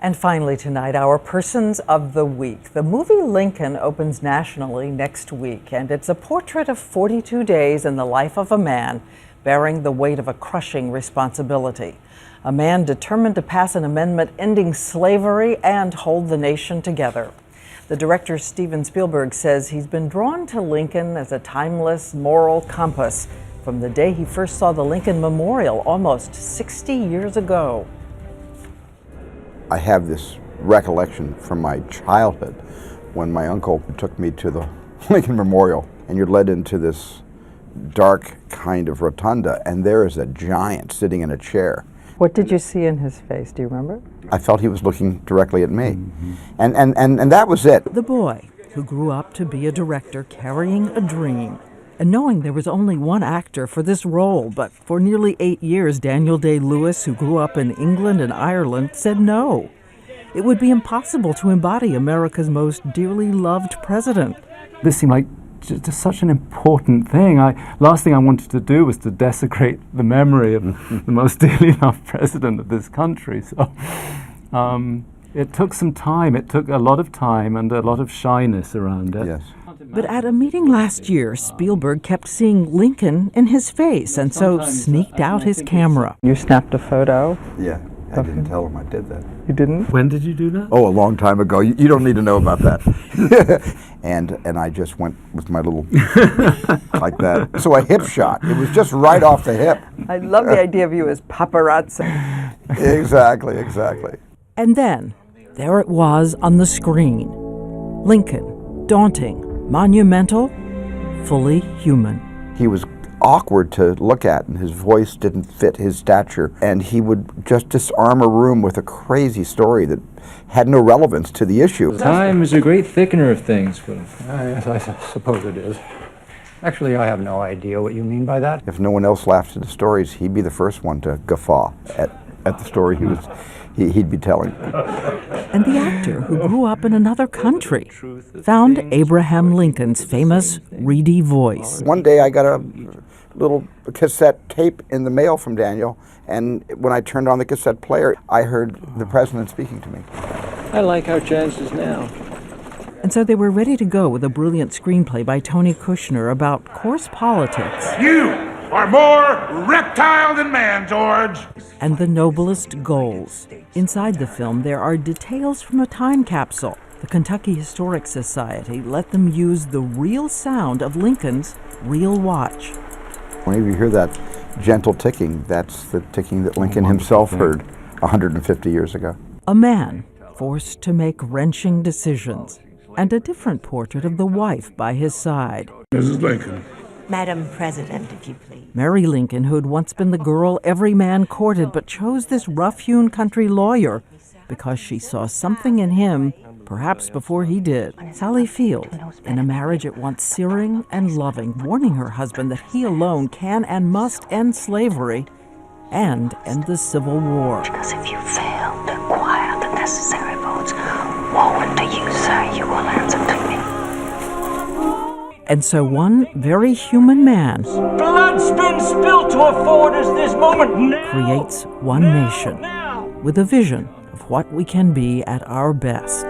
And finally tonight, our Persons of the Week. The movie Lincoln opens nationally next week, and it's a portrait of 42 days in the life of a man bearing the weight of a crushing responsibility. A man determined to pass an amendment ending slavery and hold the nation together. The director Steven Spielberg says he's been drawn to Lincoln as a timeless moral compass from the day he first saw the Lincoln Memorial almost 60 years ago. I have this recollection from my childhood when my uncle took me to the Lincoln Memorial, and you're led into this dark kind of rotunda, and there is a giant sitting in a chair. What did you see in his face? Do you remember? I felt he was looking directly at me. And that was it. The boy who grew up to be a director carrying a dream and knowing there was only one actor for this role, but for nearly 8 years, Daniel Day-Lewis, who grew up in England and Ireland, said no. It would be impossible to embody America's most dearly loved president. This seemed like just such an important thing. Last thing I wanted to do was to desecrate the memory of the most dearly loved president of this country. So it took some time. It took a lot of time and a lot of shyness around it. Yes. But at a meeting last year, Spielberg kept seeing Lincoln in his face and so sneaked out his camera. You snapped a photo? Yeah, I didn't tell him I did that. You didn't? When did you do that? Oh, a long time ago. You don't need to know about that. and I just went with my little, like that. So a hip shot. It was just right off the hip. I love the idea of you as paparazzi. Exactly, exactly. And then, there it was on the screen. Lincoln, daunting, monumental, fully human. He was awkward to look at, and his voice didn't fit his stature, and he would just disarm a room with a crazy story that had no relevance to the issue. Time is a great thickener of things. Yes, I suppose it is. Actually, I have no idea what you mean by that. If no one else laughed at the stories, he'd be the first one to guffaw at the story he'd be telling. And the actor who grew up in another country found Abraham Lincoln's famous reedy voice. One day I got a little cassette tape in the mail from Daniel, and when I turned on the cassette player, I heard the president speaking to me. I like our chances now. And so they were ready to go with a brilliant screenplay by Tony Kushner about coarse politics. You are more reptile than man, George. And the noblest goals. Inside the film, there are details from a time capsule. The Kentucky Historic Society let them use the real sound of Lincoln's real watch. Whenever you hear that gentle ticking, that's the ticking that Lincoln himself heard 150 years ago. A man forced to make wrenching decisions, and a different portrait of the wife by his side. Mrs. Lincoln. Madam President, if you please. Mary Lincoln, who had once been the girl every man courted, but chose this rough-hewn country lawyer because she saw something in him, perhaps before he did. Sally Field, in a marriage at once searing and loving, warning her husband that he alone can and must end slavery and end the Civil War. Because if you fail to acquire the necessary votes, woe unto you, sir, you will answer to me. And so one very human man Blood's been spilled to afford us this moment now. creates one nation with a vision of what we can be at our best.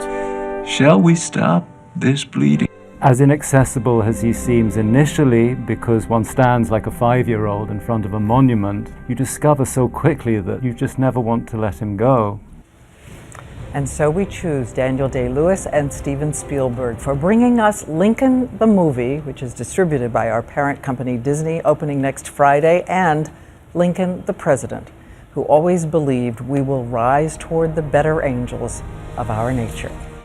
Shall we stop this bleeding? As inaccessible as he seems initially, because one stands like a 5-year-old in front of a monument, you discover so quickly that you just never want to let him go. And so we choose Daniel Day-Lewis and Steven Spielberg for bringing us Lincoln the Movie, which is distributed by our parent company Disney, opening next Friday, and Lincoln the President, who always believed we will rise toward the better angels of our nature.